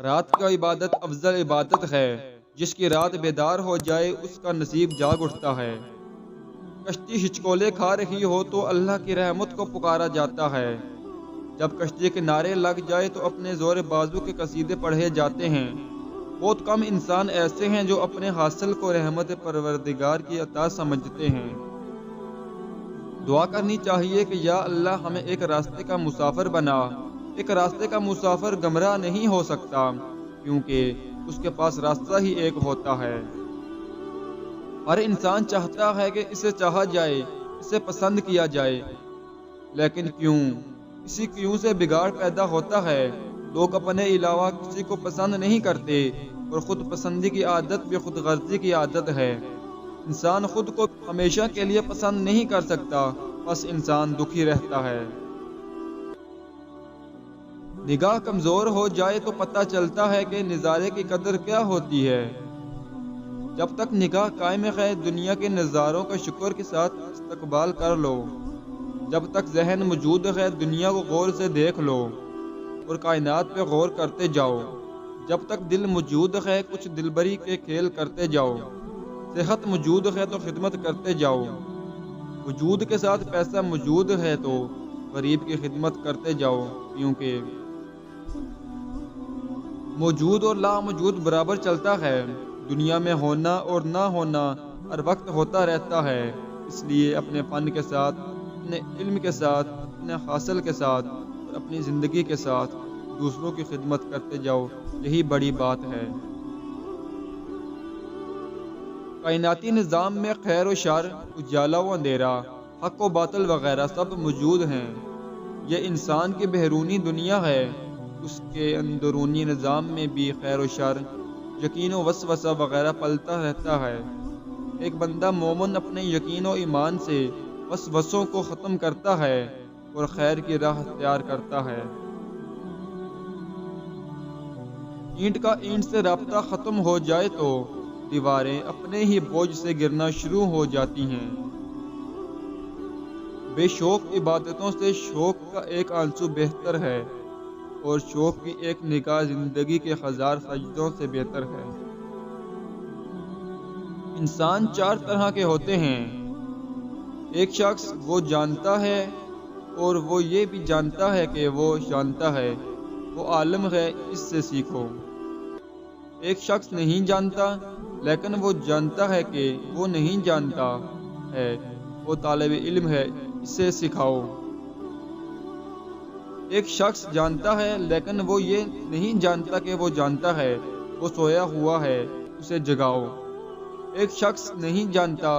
رات کا عبادت افضل عبادت ہے، جس کی رات بیدار ہو جائے اس کا نصیب جاگ اٹھتا ہے۔ کشتی ہچکولے کھا رہی ہو تو اللہ کی رحمت کو پکارا جاتا ہے۔ جب کشتی کنارے لگ جائے تو اپنے زور بازو کے قصیدے پڑھے جاتے ہیں۔ بہت کم انسان ایسے ہیں جو اپنے حاصل کو رحمت پروردگار کی عطا سمجھتے ہیں۔ دعا کرنی چاہیے کہ یا اللہ ہمیں ایک راستے کا مسافر بنا۔ ایک راستے کا مسافر گمراہ نہیں ہو سکتا، کیونکہ اس کے پاس راستہ ہی ایک ہوتا ہے۔ ہر انسان چاہتا ہے کہ اسے چاہا جائے، اسے پسند کیا جائے، لیکن اسی کیوں سے بگاڑ پیدا ہوتا ہے۔ لوگ اپنے علاوہ کسی کو پسند نہیں کرتے، اور خود پسندی کی عادت بھی خود غرضی کی عادت ہے۔ انسان خود کو ہمیشہ کے لیے پسند نہیں کر سکتا، بس انسان دکھی رہتا ہے۔ نگاہ کمزور ہو جائے تو پتہ چلتا ہے کہ نظارے کی قدر کیا ہوتی ہے۔ جب تک نگاہ قائم ہے دنیا کے نظاروں کا شکر کے ساتھ استقبال کر لو۔ جب تک ذہن موجود ہے دنیا کو غور سے دیکھ لو اور کائنات پہ غور کرتے جاؤ۔ جب تک دل موجود ہے کچھ دلبری کے کھیل کرتے جاؤ۔ صحت موجود ہے تو خدمت کرتے جاؤ۔ وجود کے ساتھ پیسہ موجود ہے تو غریب کی خدمت کرتے جاؤ، کیونکہ موجود اور لاموجود برابر چلتا ہے۔ دنیا میں ہونا اور نہ ہونا ہر وقت ہوتا رہتا ہے، اس لیے اپنے فن کے ساتھ، اپنے علم کے ساتھ، اپنے حاصل کے ساتھ اور اپنی زندگی کے ساتھ دوسروں کی خدمت کرتے جاؤ، یہی بڑی بات ہے۔ کائناتی نظام میں خیر و شر، اجالا و اندھیرا، حق و باطل وغیرہ سب موجود ہیں۔ یہ انسان کی بیرونی دنیا ہے، اس کے اندرونی نظام میں بھی خیر و شر، یقین و وسوسہ وغیرہ پلتا رہتا ہے۔ ایک بندہ مومن اپنے یقین و ایمان سے وسوسوں کو ختم کرتا ہے اور خیر کی راہ اختیار کرتا ہے۔ اینٹ کا اینٹ سے رابطہ ختم ہو جائے تو دیواریں اپنے ہی بوجھ سے گرنا شروع ہو جاتی ہیں۔ بے شوق عبادتوں سے شوق کا ایک آنسو بہتر ہے، اور شوق کی ایک نگاہ زندگی کے ہزار سجدوں سے بہتر ہے۔ انسان چار طرح کے ہوتے ہیں۔ ایک شخص وہ جانتا ہے اور وہ یہ بھی جانتا ہے کہ وہ جانتا ہے، وہ عالم ہے، اس سے سیکھو۔ ایک شخص نہیں جانتا لیکن وہ جانتا ہے کہ وہ نہیں جانتا ہے، وہ طالب علم ہے، اسے سکھاؤ۔ ایک شخص جانتا ہے لیکن وہ یہ نہیں جانتا کہ وہ جانتا ہے، وہ سویا ہوا ہے، اسے جگاؤ۔ ایک شخص نہیں جانتا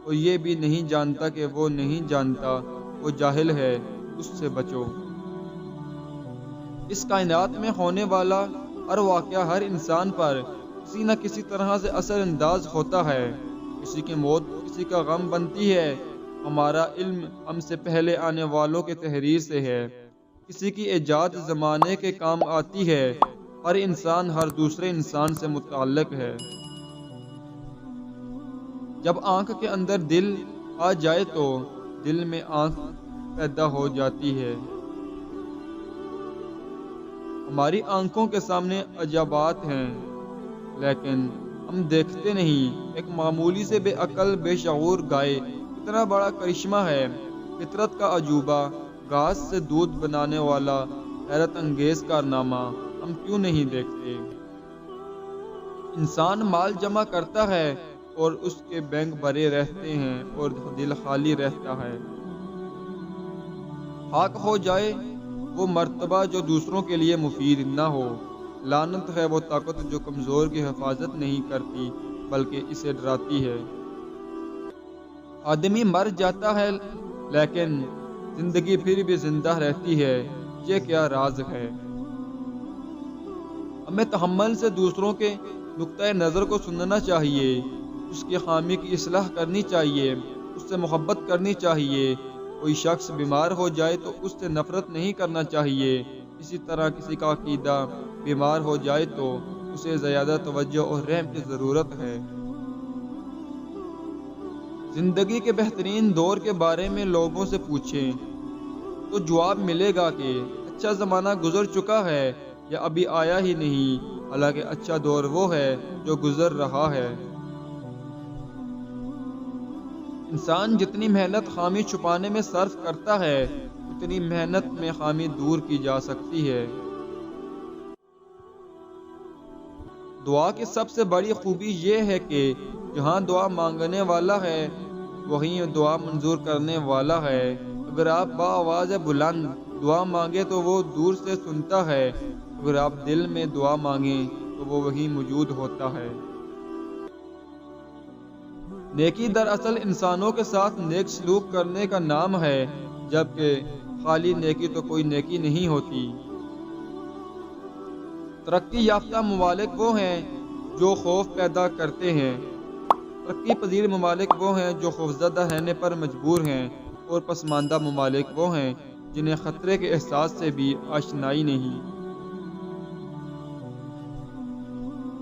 اور یہ بھی نہیں جانتا کہ وہ نہیں جانتا، وہ جاہل ہے، اس سے بچو۔ اس کائنات میں ہونے والا ہر واقعہ ہر انسان پر کسی نہ کسی طرح سے اثر انداز ہوتا ہے۔ کسی کی موت کسی کا غم بنتی ہے۔ ہمارا علم ہم سے پہلے آنے والوں کے تحریر سے ہے۔ کسی کی ایجاد زمانے کے کام آتی ہے۔ ہر انسان ہر دوسرے انسان سے متعلق ہے۔ جب آنکھ کے اندر دل آ جائے تو دل میں آنکھ پیدا ہو جاتی ہے۔ ہماری آنکھوں کے سامنے عجائبات ہیں، لیکن ہم دیکھتے نہیں۔ ایک معمولی سے بے عقل بے شعور گائے اتنا بڑا کرشمہ ہے۔ فطرت کا عجوبہ، گھاس سے دودھ بنانے والا حیرت انگیز کارنامہ ہم کیوں نہیں دیکھتے؟ انسان مال جمع کرتا ہے اور اس کے بینک بھرے رہتے ہیں اور دل خالی رہتا ہے۔ خاک ہو جائے وہ مرتبہ جو دوسروں کے لیے مفید نہ ہو۔ لعنت ہے وہ طاقت جو کمزور کی حفاظت نہیں کرتی بلکہ اسے ڈراتی ہے۔ آدمی مر جاتا ہے لیکن زندگی پھر بھی زندہ رہتی ہے، یہ کیا راز ہے؟ ہمیں تحمل سے دوسروں کے نقطۂ نظر کو سننا چاہیے، اس کی خامی کی اصلاح کرنی چاہیے، اس سے محبت کرنی چاہیے۔ کوئی شخص بیمار ہو جائے تو اس سے نفرت نہیں کرنا چاہیے۔ اسی طرح کسی کا عقیدہ بیمار ہو جائے تو اسے زیادہ توجہ اور رحم کی ضرورت ہے۔ زندگی کے بہترین دور کے بارے میں لوگوں سے پوچھیں تو جواب ملے گا کہ اچھا زمانہ گزر چکا ہے یا ابھی آیا ہی نہیں، حالانکہ اچھا دور وہ ہے جو گزر رہا ہے۔ انسان جتنی محنت خامی چھپانے میں صرف کرتا ہے، اتنی محنت میں خامی دور کی جا سکتی ہے۔ دعا کی سب سے بڑی خوبی یہ ہے کہ جہاں دعا مانگنے والا ہے وہیں دعا منظور کرنے والا ہے۔ اگر آپ بآواز بلند دعا مانگے تو وہ دور سے سنتا ہے، اگر آپ دل میں دعا مانگیں تو وہ وہیں موجود ہوتا ہے۔ نیکی دراصل انسانوں کے ساتھ نیک سلوک کرنے کا نام ہے، جبکہ خالی نیکی تو کوئی نیکی نہیں ہوتی۔ ترقی یافتہ ممالک وہ ہیں جو خوف پیدا کرتے ہیں، ترقی پذیر ممالک وہ ہیں جو خوفزدہ رہنے پر مجبور ہیں، اور پسماندہ ممالک وہ ہیں جنہیں خطرے کے احساس سے بھی آشنائی نہیں۔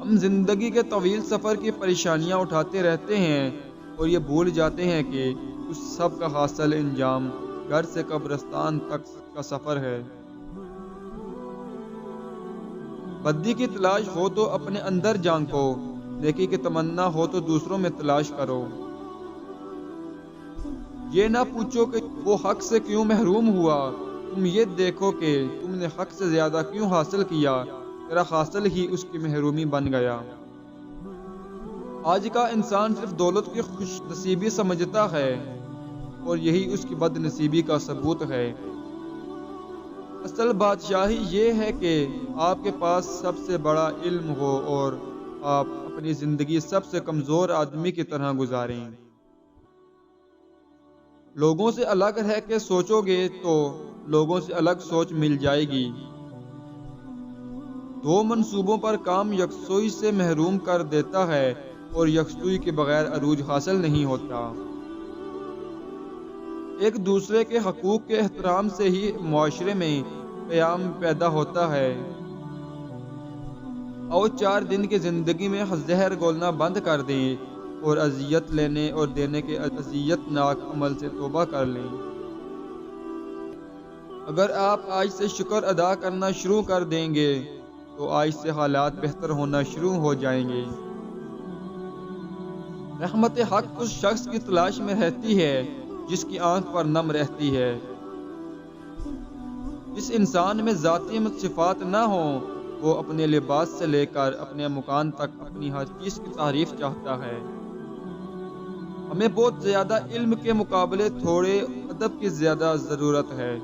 ہم زندگی کے طویل سفر کی پریشانیاں اٹھاتے رہتے ہیں اور یہ بھول جاتے ہیں کہ اس سب کا حاصل انجام گھر سے قبرستان تک کا سفر ہے۔ بدی کی تلاش ہو تو اپنے اندر جھانکو، نیکی کی تمنا ہو تو دوسروں میں تلاش کرو۔ یہ نہ پوچھو کہ وہ حق سے کیوں محروم ہوا، تم یہ دیکھو کہ تم نے حق سے زیادہ کیوں حاصل کیا، تیرا حاصل ہی اس کی محرومی بن گیا۔ آج کا انسان صرف دولت کی خوش نصیبی سمجھتا ہے اور یہی اس کی بد نصیبی کا ثبوت ہے۔ اصل بادشاہی یہ ہے کہ آپ کے پاس سب سے بڑا علم ہو اور آپ اپنی زندگی سب سے کمزور آدمی کی طرح گزاریں۔ لوگوں سے الگ رہ کے سوچو گے تو لوگوں سے الگ سوچ مل جائے گی۔ دو منصوبوں پر کام یکسوئی سے محروم کر دیتا ہے اور یکسوئی کے بغیر عروج حاصل نہیں ہوتا۔ ایک دوسرے کے حقوق کے احترام سے ہی معاشرے میں قیام پیدا ہوتا ہے۔ اور 4 دن کی زندگی میں زہر گولنا بند کر دیں اور اذیت لینے اور دینے کے اذیت ناک عمل سے توبہ کر لیں۔ اگر آپ آج سے شکر ادا کرنا شروع کر دیں گے تو آج سے حالات بہتر ہونا شروع ہو جائیں گے۔ رحمت حق اس شخص کی تلاش میں رہتی ہے جس کی آنکھ پر نم رہتی ہے۔ جس انسان میں ذاتی صفات نہ ہوں وہ اپنے لباس سے لے کر اپنے مکان تک اپنی ہر چیز کی تعریف چاہتا ہے۔ ہمیں بہت زیادہ علم کے مقابلے تھوڑے ادب کی زیادہ ضرورت ہے۔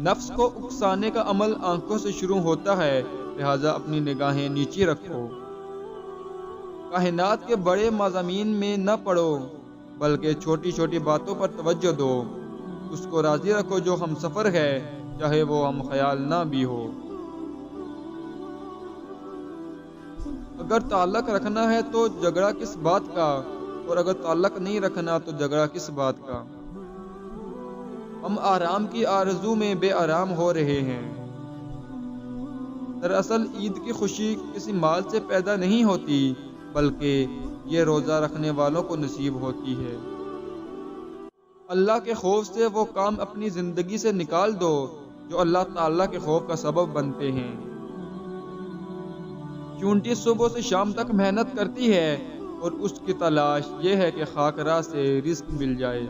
نفس کو اکسانے کا عمل آنکھوں سے شروع ہوتا ہے، لہذا اپنی نگاہیں نیچی رکھو۔ کائنات کے بڑے مضامین میں نہ پڑھو بلکہ چھوٹی چھوٹی باتوں پر توجہ دو۔ اس کو راضی رکھو جو ہم سفر ہے، چاہے وہ ہم خیال نہ بھی ہو۔ اگر تعلق رکھنا ہے تو جھگڑا کس بات کا، اور اگر تعلق نہیں رکھنا تو جھگڑا کس بات کا۔ ہم آرام کی آرزو میں بے آرام ہو رہے ہیں۔ دراصل عید کی خوشی کسی مال سے پیدا نہیں ہوتی بلکہ یہ روزہ رکھنے والوں کو نصیب ہوتی ہے۔ اللہ کے خوف سے وہ کام اپنی زندگی سے نکال دو جو اللہ تعالیٰ کے خوف کا سبب بنتے ہیں۔ چونٹی صبح سے شام تک محنت کرتی ہے اور اس کی تلاش یہ ہے کہ خاک راہ سے رزق مل جائے۔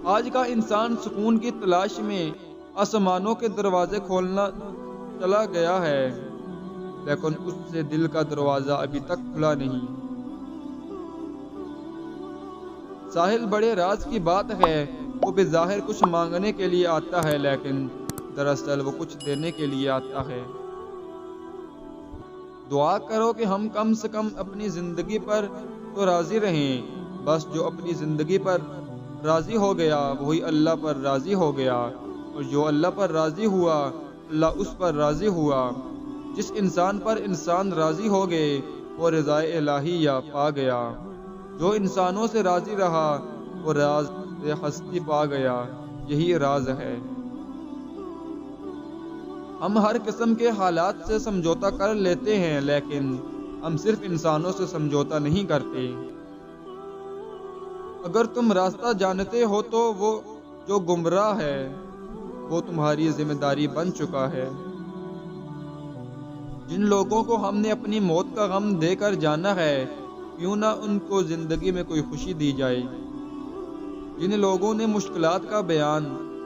آج کا انسان سکون کی تلاش میں آسمانوں کے دروازے کھولنا چلا گیا ہے، لیکن اس سے دل کا دروازہ ابھی تک کھلا نہیں۔ ساحل بڑے راز کی بات ہے، وہ بظاہر کچھ مانگنے کے لیے آتا ہے لیکن دراصل وہ کچھ دینے کے لیے آتا ہے۔ دعا کرو کہ ہم کم سے کم اپنی زندگی پر تو راضی رہیں، بس جو اپنی زندگی پر راضی ہو گیا وہی اللہ پر راضی ہو گیا، اور جو اللہ پر راضی ہوا اللہ اس پر راضی ہوا۔ جس انسان پر انسان راضی ہو گئے وہ رضائے الہیہ پا گیا، جو انسانوں سے راضی رہا وہ راز ہستی پا گیا۔ یہی راز ہے۔ ہم ہر قسم کے حالات سے سمجھوتا کر لیتے ہیں لیکن ہم صرف انسانوں سے سمجھوتا نہیں کرتے۔ اگر تم راستہ جانتے ہو تو وہ جو گمراہ ہے وہ تمہاری ذمہ داری بن چکا ہے۔ جن لوگوں کو ہم نے اپنی موت کا غم دے کر جانا ہے، کیوں نہ ان کو زندگی میں کوئی خوشی دی جائے۔ جن لوگوں نے مشکلات کا بیان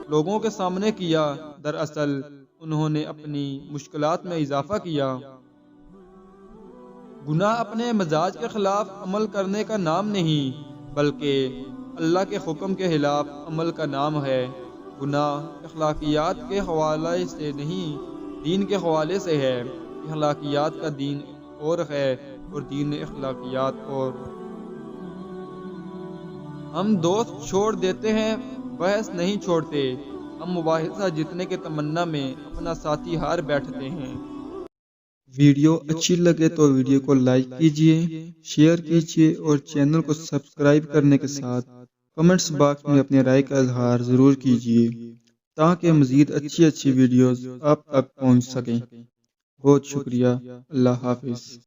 لوگوں کے سامنے کیا، دراصل انہوں نے اپنی مشکلات میں اضافہ کیا۔ گناہ اپنے مزاج کے خلاف عمل کرنے کا نام نہیں، بلکہ اللہ کے حکم کے خلاف عمل کا نام ہے۔ گناہ اخلاقیات کے حوالے سے نہیں، دین کے حوالے سے ہے۔ اخلاقیات کا دین اور ہے اور دین اخلاقیات اور۔ ہم دوست چھوڑ دیتے ہیں، بحث نہیں چھوڑتے۔ ہم مباحثہ جیتنے کے تمنا میں اپنا ساتھی ہار بیٹھتے ہیں۔ ویڈیو اچھی لگے تو ویڈیو کو لائک کیجئے، شیئر کیجئے اور چینل کو سبسکرائب کرنے کے ساتھ کمنٹس باکس میں اپنی رائے کا اظہار ضرور کیجئے تاکہ مزید اچھی ویڈیوز آپ تک پہنچ سکیں۔ بہت شکریہ۔ اللہ حافظ۔